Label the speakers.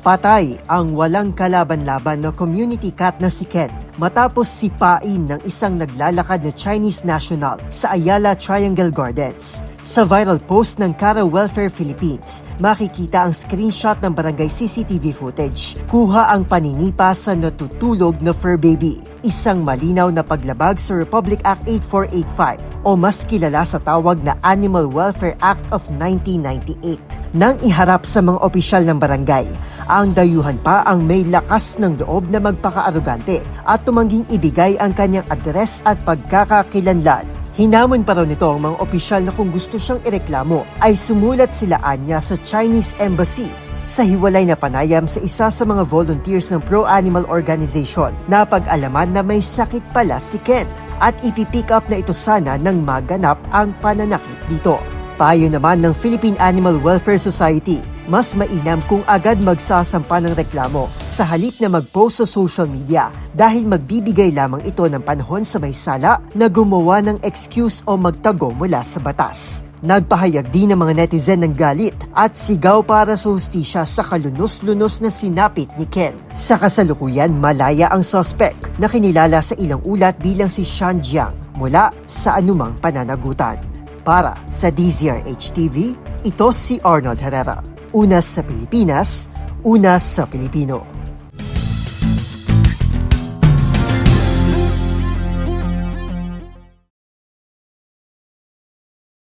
Speaker 1: Patay ang walang kalaban-laban na community cat na si Ken matapos sipain ng isang naglalakad na Chinese national sa Ayala Triangle Gardens. Sa viral post ng Cara Welfare Philippines, makikita ang screenshot ng barangay CCTV footage. Kuha ang paninipa sa natutulog na fur baby. Isang malinaw na paglabag sa Republic Act 8485 o mas kilala sa tawag na Animal Welfare Act of 1998. Nang iharap sa mga opisyal ng barangay, ang dayuhan pa ang may lakas ng loob na magpaka-arugante at tumangging ibigay ang kanyang address at pagkakakilanlan. Hinamon pa raw nito ang mga opisyal na kung gusto siyang ireklamo ay sumulat sila anya sa Chinese Embassy. Sa hiwalay na panayam sa isa sa mga volunteers ng pro-animal organization, napag-alaman na may sakit pala si Ken at ipipick up na ito sana nang maganap ang pananakit dito. Payo naman ng Philippine Animal Welfare Society, mas mainam kung agad magsasampa ng reklamo sa halip na mag-post sa social media dahil magbibigay lamang ito ng panahon sa may sala na gumawa ng excuse o magtago mula sa batas. Nagpahayag din ng mga netizen ng galit at sigaw para sa hustisya sa kalunos-lunos na sinapit ni Ken. Sa kasalukuyan, malaya ang suspect na kinilala sa ilang ulat bilang si Sean Jiang mula sa anumang pananagutan. Para sa DZRH TV, ito si Arnold Herrera. Una sa Pilipinas, una sa Pilipino.